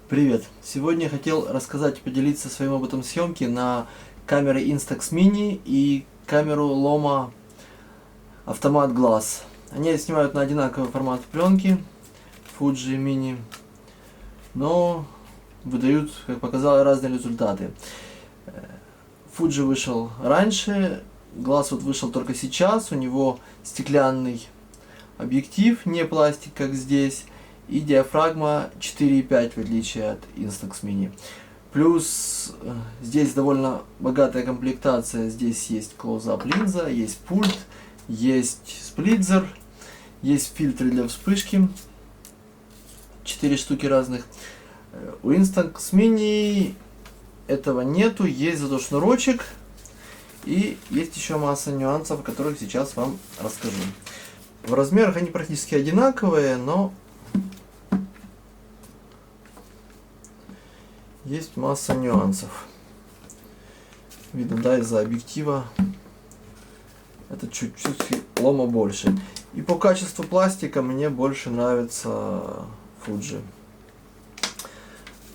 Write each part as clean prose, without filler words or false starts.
Привет! Сегодня я хотел рассказать и поделиться своим опытом съемки на камеры Instax Mini и камеру Loma Автомат Glass. Они снимают на одинаковый формат пленки Fuji Mini, но выдают, как показало, разные результаты. Fuji вышел раньше, Glass вот вышел только сейчас, у него стеклянный объектив, не пластик, как здесь, и диафрагма 4,5 в отличие от Instax Mini. Плюс здесь довольно богатая комплектация, здесь есть close-up линза, есть пульт, есть сплитзер, есть фильтры для вспышки, 4 штуки разных. У Instax Mini этого нету, есть зато шнурочек и есть еще масса нюансов, о которых сейчас вам расскажу. В размерах они практически одинаковые, но есть масса нюансов. Видно, да, из-за объектива это чуть-чуть Loma больше. И по качеству пластика мне больше нравится Fuji.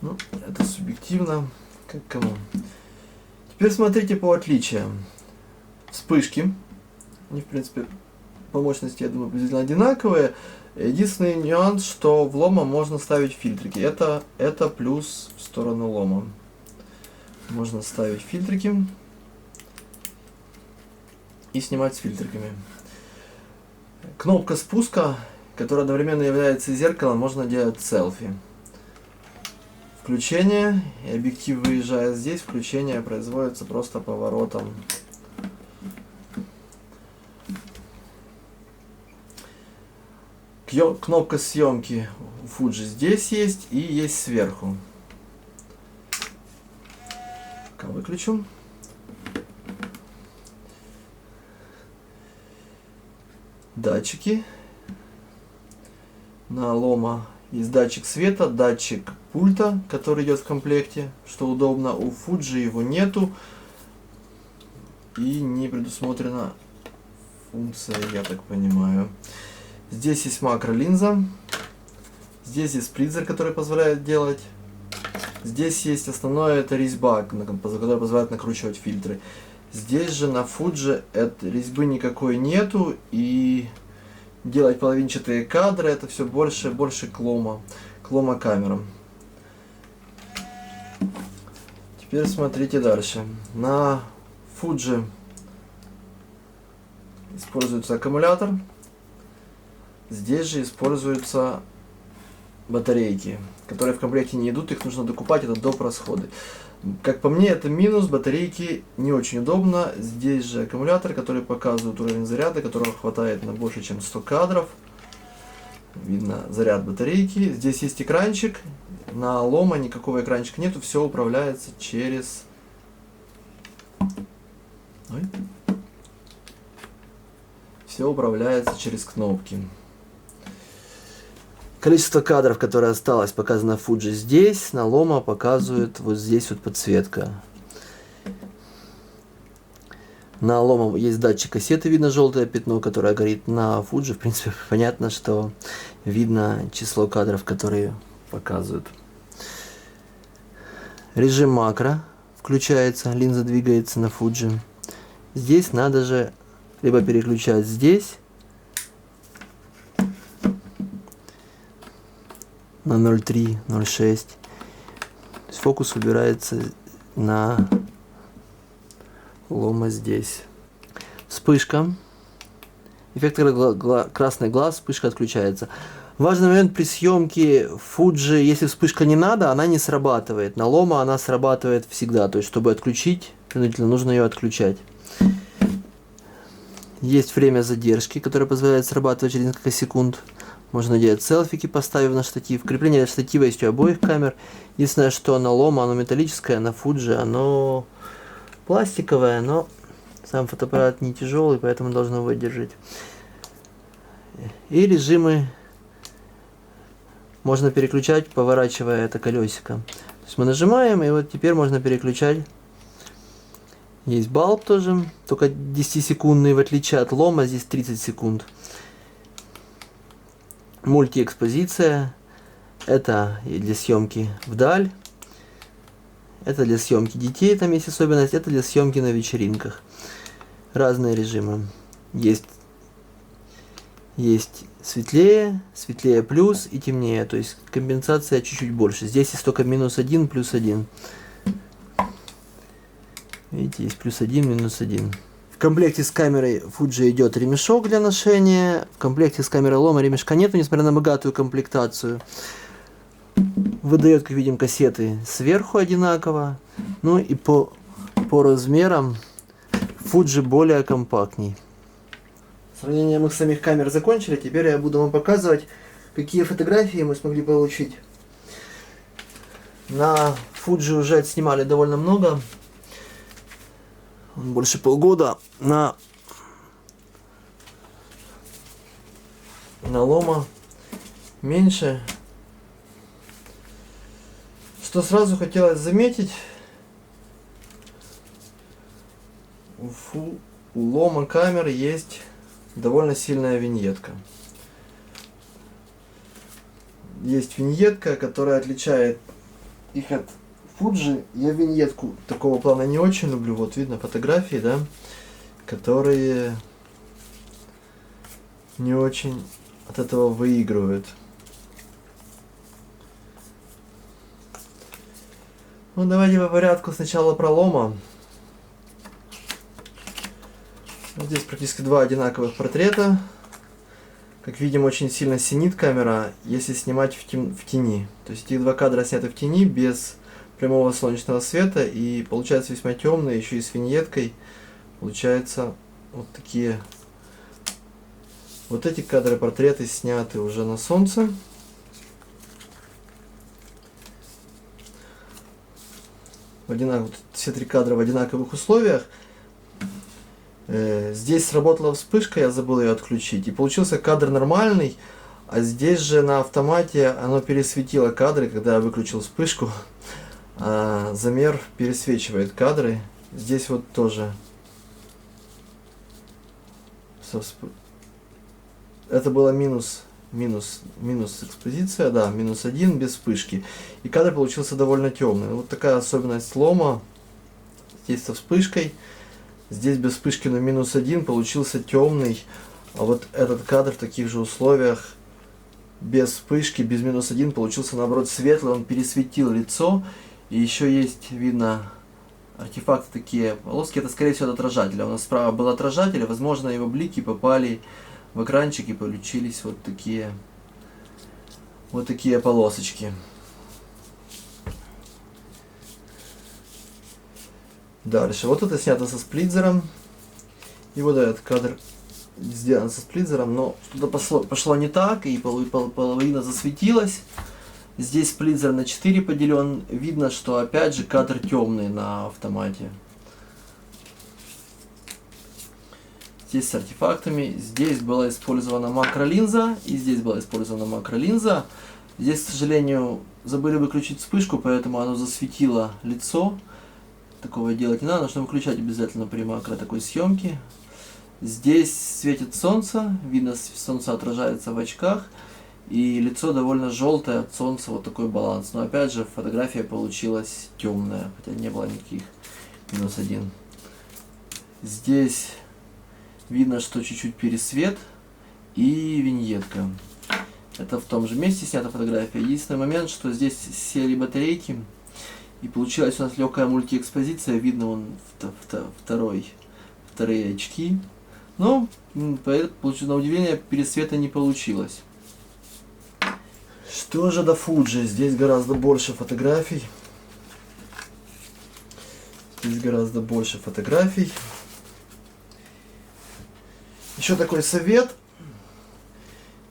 Ну, это субъективно, как кому. Теперь смотрите по отличиям. Вспышки. Они, в принципе, по мощности, я думаю, приблизительно одинаковые. Единственный нюанс, что в Loma можно ставить фильтрики. Это плюс в сторону Loma. Можно ставить фильтрики и снимать с фильтриками. Кнопка спуска, которая одновременно является зеркалом, можно делать селфи. Включение, и объектив выезжает здесь, включение производится просто поворотом. Кнопка съемки у Fuji здесь есть и есть сверху. Пока выключу. Датчики. На Loma есть датчик света, датчик пульта, который идет в комплекте, что удобно. У Fuji его нету и не предусмотрена функция, я так понимаю. Здесь есть макролинза, здесь есть сплитзер, который позволяет делать. Здесь есть основное, это резьба, которая позволяет накручивать фильтры. Здесь же на Fuji резьбы никакой нету, и делать половинчатые кадры это все больше и больше к Loma камерам. Теперь смотрите дальше. На Fuji используется аккумулятор. Здесь же используются батарейки, которые в комплекте не идут, их нужно докупать, это доп. Расходы. Как по мне, это минус, батарейки не очень удобно. Здесь же аккумулятор, который показывает уровень заряда, которого хватает на больше, чем 100 кадров. Видно заряд батарейки. Здесь есть экранчик, на Loma никакого экранчика нету, все управляется через... Все управляется через кнопки. Количество кадров, которое осталось, показано Fuji здесь, на Loma показывает вот здесь вот подсветка. На Loma есть датчик кассеты, видно желтое пятно, которое горит. На Fuji, в принципе, понятно, что видно число кадров, которые показывают. Режим макро включается, линза двигается на Fuji. Здесь надо же либо переключать здесь, на 0.3, 0.6. Фокус выбирается на Loma здесь. Вспышка. Эффект красный глаз, вспышка отключается. Важный момент при съемке Fuji, если вспышка не надо, она не срабатывает. На Loma она срабатывает всегда. То есть, чтобы отключить, принудительно нужно ее отключать. Есть время задержки, которое позволяет срабатывать через несколько секунд. Можно делать селфики, поставив на штатив. Крепление штатива есть у обоих камер. Единственное, что на Loma оно металлическое, на Fuji оно пластиковое, но сам фотоаппарат не тяжелый, поэтому должно выдержать. И режимы можно переключать, поворачивая это колесико. То есть мы нажимаем, и вот теперь можно переключать. Есть балб тоже, только 10-секундный, в отличие от Loma, здесь 30 секунд. Мультиэкспозиция. Это для съемки вдаль. Это для съемки детей, там есть особенность. Это для съемки на вечеринках. Разные режимы. Есть светлее, светлее плюс и темнее. То есть компенсация чуть-чуть больше. Здесь есть только -1, +1. Видите, есть +1, -1. В комплекте с камерой Fuji идет ремешок для ношения. В комплекте с камерой Loma ремешка нету, несмотря на богатую комплектацию. Выдает, как видим, кассеты сверху одинаково. Ну и по размерам Fuji более компактней. Сравнение мы самих камер закончили. Теперь я буду вам показывать, какие фотографии мы смогли получить. На Fuji уже отснимали довольно много. Больше полгода. На Loma меньше. Что сразу хотелось заметить, у Loma камер есть довольно сильная виньетка. Есть виньетка, которая отличает их от Fuji. Я виньетку такого плана не очень люблю. Вот видно фотографии, да, которые не очень от этого выигрывают. Ну, давайте по порядку. Сначала про Loma. Вот здесь практически два одинаковых портрета. Как видим, очень сильно синит камера, если снимать в тени. То есть эти два кадра сняты в тени, без прямого солнечного света, и получается весьма темные, еще и с виньеткой. Получается вот такие. Вот эти кадры, портреты сняты уже на солнце. Все три кадра в одинаковых условиях. Здесь сработала вспышка, я забыл ее отключить, и получился кадр нормальный, а здесь же на автомате оно пересветило кадры, когда я выключил вспышку. Замер пересвечивает кадры. Здесь вот тоже. Это было минус экспозиция, да, -1 без вспышки. И кадр получился довольно темный. Вот такая особенность Loma. Здесь со вспышкой. Здесь без вспышки, но -1 получился темный. А вот этот кадр в таких же условиях, без вспышки, без -1, получился наоборот светлый. Он пересветил лицо. И еще есть, видно, артефакты такие, полоски. Это скорее всего от отражателя. У нас справа был отражатель. Возможно, его блики попали в экранчик и получились вот такие полосочки. Дальше. Вот это снято со сплитзером. И вот этот кадр сделан со сплитзером, но что-то пошло не так, и половина засветилась. Здесь сплитзер на 4 поделен. Видно, что опять же кадр темный на автомате. Здесь с артефактами. Здесь была использована макролинза, и здесь была использована макролинза. Здесь, к сожалению, забыли выключить вспышку, поэтому оно засветило лицо. Такого делать не надо, нужно выключать обязательно при макро такой съемки. Здесь светит солнце, видно, солнце отражается в очках, и лицо довольно желтое от солнца, вот такой баланс. Но опять же, фотография получилась темная, хотя не было никаких -1. Здесь видно, что чуть-чуть пересвет и виньетка. Это в том же месте снята фотография. Единственный момент, что здесь сели батарейки, и получилась у нас легкая мультиэкспозиция. Видно вон вторые очки. Но, на удивление, пересвета не получилось. Что же до Fuji? Здесь гораздо больше фотографий. Еще такой совет.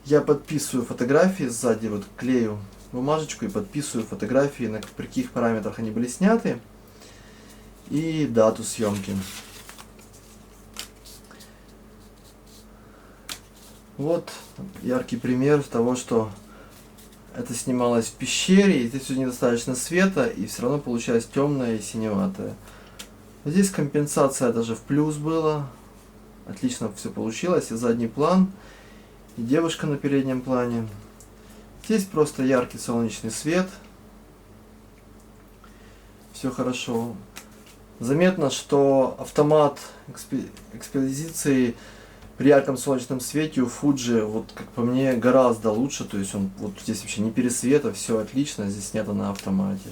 Я подписываю фотографии сзади, вот клею бумажечку и подписываю фотографии, на каких параметрах они были сняты, и дату съемки. Вот яркий пример того, что это снималось в пещере, и здесь недостаточно света, и все равно получалось темное и синеватое. Здесь компенсация даже в плюс была. Отлично все получилось, и задний план, и девушка на переднем плане. Здесь просто яркий солнечный свет. Все хорошо. Заметно, что автомат экспозиции при ярком солнечном свете у Fuji, вот как по мне, гораздо лучше. То есть он вот здесь вообще не пересвета, все отлично, здесь снято на автомате.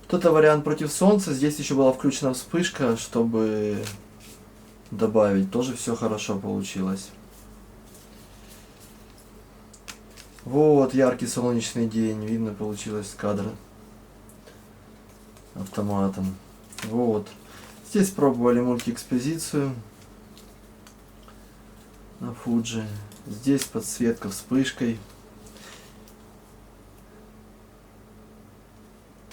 Вот это вариант против солнца. Здесь еще была включена вспышка, чтобы добавить. Тоже все хорошо получилось. Вот яркий солнечный день. Видно получилось с кадра автоматом. Вот. Здесь пробовали мультиэкспозицию на Fuji. Здесь подсветка вспышкой.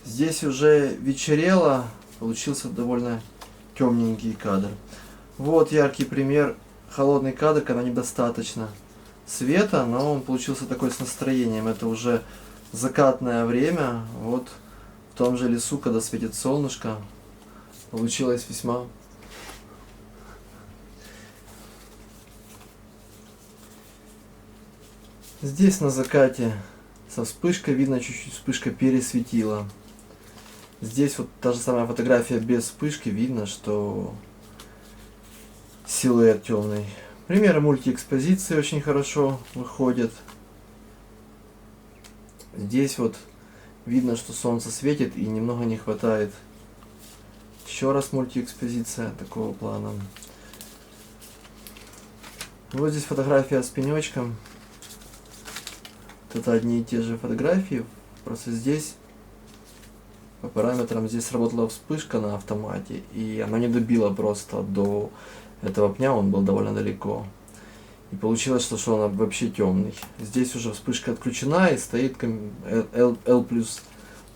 Здесь уже вечерело, получился довольно темненький кадр. Вот яркий пример, холодный кадр, когда недостаточно света, но он получился такой с настроением. Это уже закатное время, вот в том же лесу, когда светит солнышко, получилось весьма здесь на закате со вспышкой, видно, чуть-чуть вспышка пересветила. Здесь вот та же самая фотография без вспышки, видно, что силуэт темный. Примеры мультиэкспозиции очень хорошо выходят. Здесь вот видно, что солнце светит и немного не хватает. Еще раз мультиэкспозиция такого плана. Вот здесь фотография с пенечком. Это одни и те же фотографии, просто здесь по параметрам здесь сработала вспышка на автомате, и она не добила просто до этого пня, он был довольно далеко. И получилось, что он вообще темный. Здесь уже вспышка отключена и стоит L++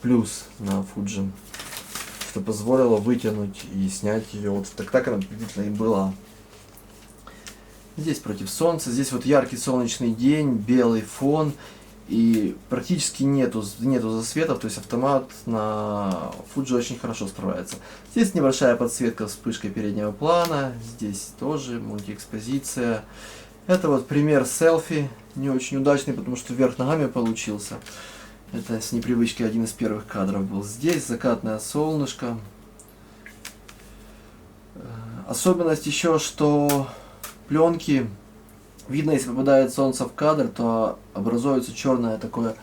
на Fuji, что позволило вытянуть и снять ее. Вот так она приблизительно и была. Здесь против солнца, здесь вот яркий солнечный день, белый фон. И практически нету засветов, то есть автомат на Fuji очень хорошо справляется. Здесь небольшая подсветка вспышкой переднего плана, здесь тоже мультиэкспозиция. Это вот пример селфи, не очень удачный, потому что вверх ногами получился. Это с непривычки один из первых кадров был. Здесь закатное солнышко. Особенность еще, что пленки... Видно, если попадает солнце в кадр, то образуется черное такое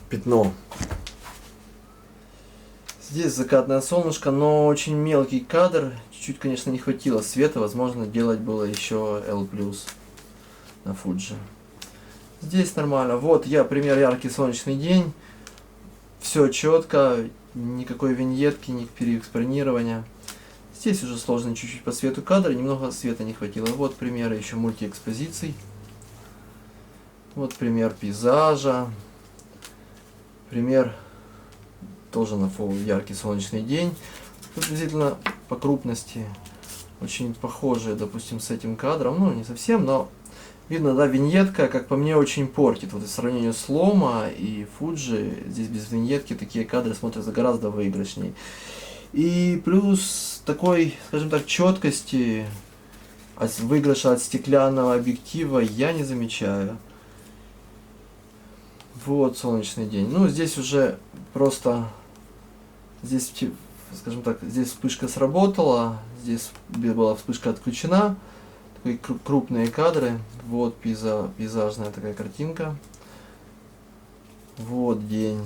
пятно. Здесь закатное солнышко, но очень мелкий кадр. Чуть-чуть, конечно, не хватило света. Возможно, делать было еще L+ на Fuji. Здесь нормально. Вот пример яркий солнечный день. Все четко. Никакой виньетки, ни переэкспонирования. Здесь уже сложно чуть-чуть по свету кадра, немного света не хватило. Вот примеры еще мультиэкспозиций. Вот пример пейзажа. Пример тоже на яркий солнечный день. Приблизительно по крупности очень похожие, допустим, с этим кадром. Ну, не совсем, но видно, да, виньетка, как по мне, очень портит. Вот в сравнении с Loma и Fuji, здесь без виньетки такие кадры смотрятся гораздо выигрышней. И плюс такой, скажем так, четкости выигрыша от стеклянного объектива я не замечаю. Вот солнечный день. Ну, здесь уже просто, здесь, скажем так, здесь вспышка сработала, здесь была вспышка отключена. Такие крупные кадры. Вот пейзажная такая картинка. Вот день.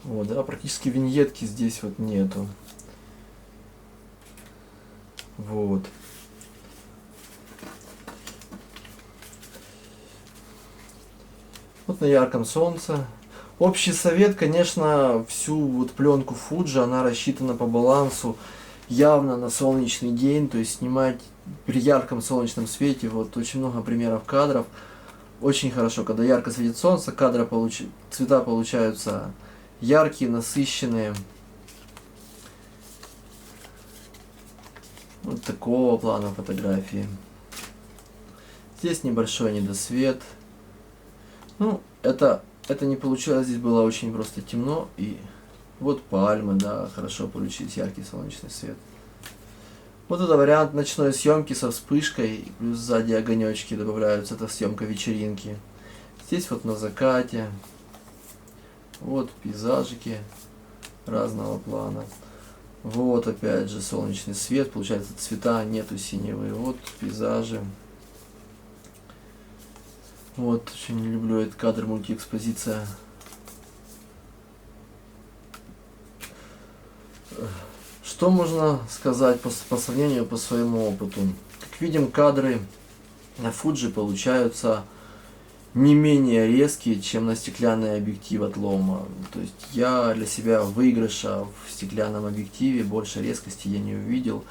Вот, да, практически виньетки здесь вот нету. Вот. Вот на ярком солнце. Общий совет, конечно, всю вот пленку Fuji, она рассчитана по балансу явно на солнечный день, то есть снимать при ярком солнечном свете. Вот очень много примеров кадров. Очень хорошо, когда ярко светит солнце, цвета получаются яркие, насыщенные. Вот такого плана фотографии. Здесь небольшой недосвет. Ну, это не получилось, здесь было очень просто темно. И вот пальмы, да, хорошо получились, яркий солнечный свет. Вот это вариант ночной съемки со вспышкой, плюс сзади огонечки добавляются, это съемка вечеринки. Здесь вот на закате, вот пейзажики разного плана. Вот опять же солнечный свет, получается цвета нету синевые, вот пейзажи. Вот, очень не люблю этот кадр, мультиэкспозиция. Что можно сказать по сравнению, по своему опыту? Как видим, кадры на Fuji получаются не менее резкие, чем на стеклянный объектив от Loma. То есть я для себя выигрыша в стеклянном объективе, больше резкости я не увидел.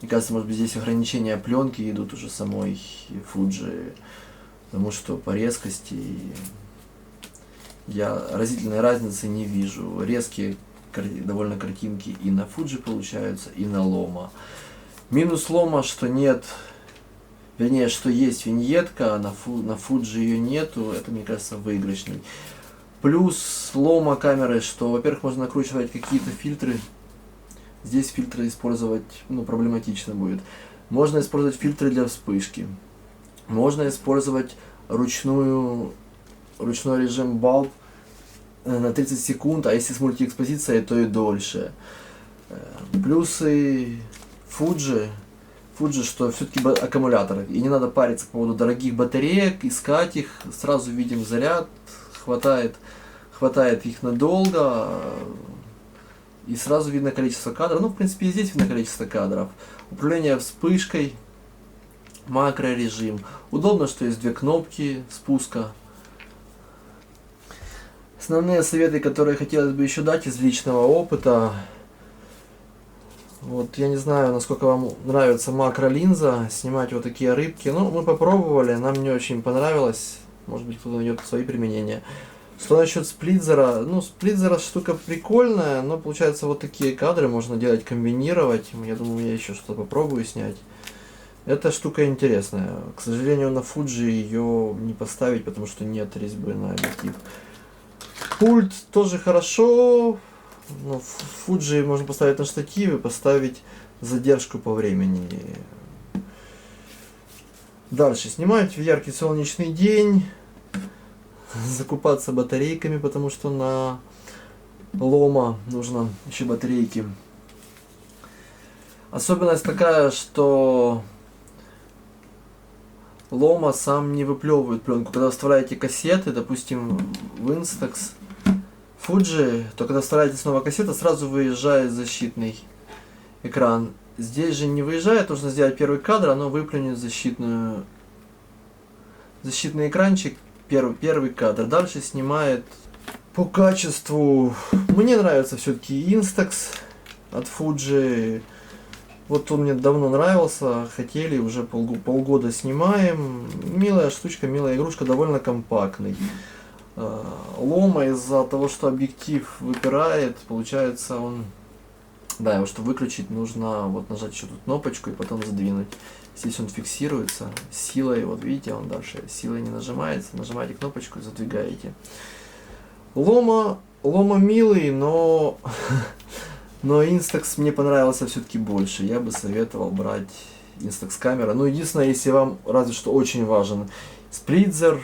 Мне кажется, может быть, здесь ограничения пленки идут уже самой Fuji, потому что по резкости я разительной разницы не вижу. Резкие довольно картинки и на Fuji получаются, и на Loma. Минус Loma, что нет, вернее, что есть виньетка, а на Fuji ее нету, это, мне кажется, выигрышный. Плюс Loma камеры, что, во-первых, можно накручивать какие-то фильтры. Здесь фильтры использовать, проблематично будет. Можно использовать фильтры для вспышки. Можно использовать ручной режим bulb на 30 секунд, а если с мультиэкспозицией, то и дольше. Плюсы Fuji, что все-таки аккумуляторы, и не надо париться по поводу дорогих батареек, искать их, сразу видим заряд, хватает их надолго, и сразу видно количество кадров. В принципе, и здесь видно количество кадров. Управление вспышкой, макрорежим. Удобно, что есть две кнопки спуска. Основные советы, которые хотелось бы еще дать из личного опыта. Вот, я не знаю, насколько вам нравится макролинза, снимать вот такие рыбки. Мы попробовали, нам не очень понравилось. Может быть, кто-то найдет свои применения. Что насчет сплитзера? Сплитзера штука прикольная, но получается вот такие кадры можно делать, комбинировать. Я думаю, я еще что-то попробую снять. Эта штука интересная. К сожалению, на Fuji ее не поставить, потому что нет резьбы на объектив. Пульт тоже хорошо. В Fuji можно поставить на штативе, поставить задержку по времени. Дальше. Снимать в яркий солнечный день. Закупаться батарейками, потому что на Loma нужно еще батарейки. Особенность такая, что Loma сам не выплевывает пленку. Когда вставляете кассеты, допустим, в Instax, Fuji, то когда вставляете снова кассету, сразу выезжает защитный экран. Здесь же не выезжает, нужно сделать первый кадр, оно выплюнет защитный экранчик, первый кадр. Дальше снимает по качеству. Мне нравится все-таки Instax от Fuji. Вот он мне давно нравился, хотели, уже полгода снимаем. Милая штучка, милая игрушка, довольно компактный. Loma из-за того, что объектив выпирает, получается он... Да, его чтобы выключить, нужно вот нажать еще тут кнопочку и потом задвинуть. Здесь он фиксируется силой, вот видите, он дальше силой не нажимается. Нажимаете кнопочку и задвигаете. Loma милый, но Instax мне понравился все-таки больше. Я бы советовал брать Instax камера. Единственное, если вам разве что очень важен сплитзер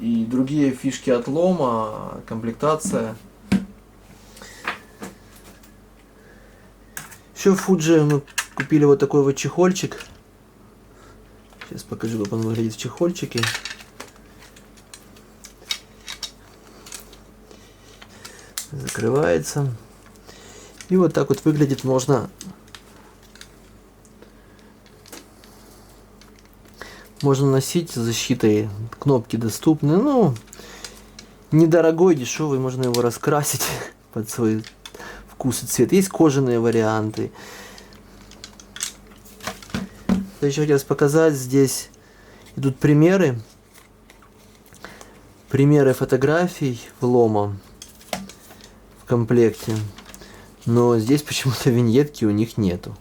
и другие фишки от Loma, комплектация. Еще в Fuji мы купили вот такой вот чехольчик. Сейчас покажу, как он выглядит в чехольчике. Закрывается. И вот так вот выглядит. Можно носить с защитой. Кнопки доступны. Недорогой, дешевый. Можно его раскрасить под свой вкус и цвет. Есть кожаные варианты. Что еще хотелось показать. Здесь идут примеры фотографий в Loma в комплекте. Но здесь почему-то виньетки у них нету.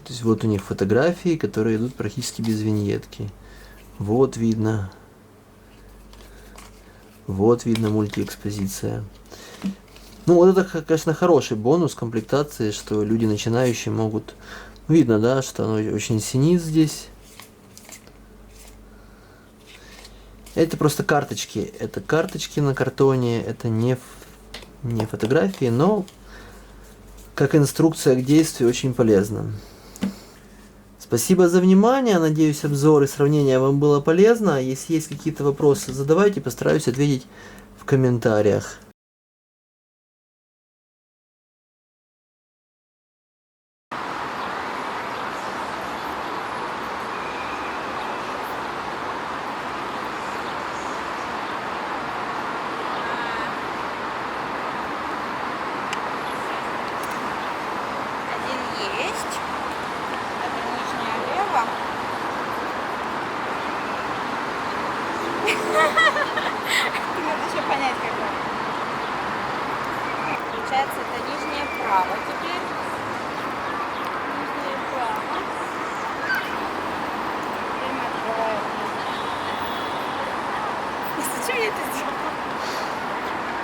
То есть вот у них фотографии, которые идут практически без виньетки. Вот видно. Вот видно мультиэкспозиция. Ну, вот это, конечно, хороший бонус комплектации, что люди начинающие могут... Видно, да, что оно очень синит здесь. Это просто карточки. Это карточки на картоне, это не фотографии, но как инструкция к действию очень полезно. Спасибо за внимание. Надеюсь, обзор и сравнение вам было полезно. Если есть какие-то вопросы, задавайте, постараюсь ответить в комментариях. Один есть. Это нижняя лево. Надо еще понять, какой. Получается, это нижняя право теперь. Нижняя право. Теперь мы открываем. Зачем я это сделала?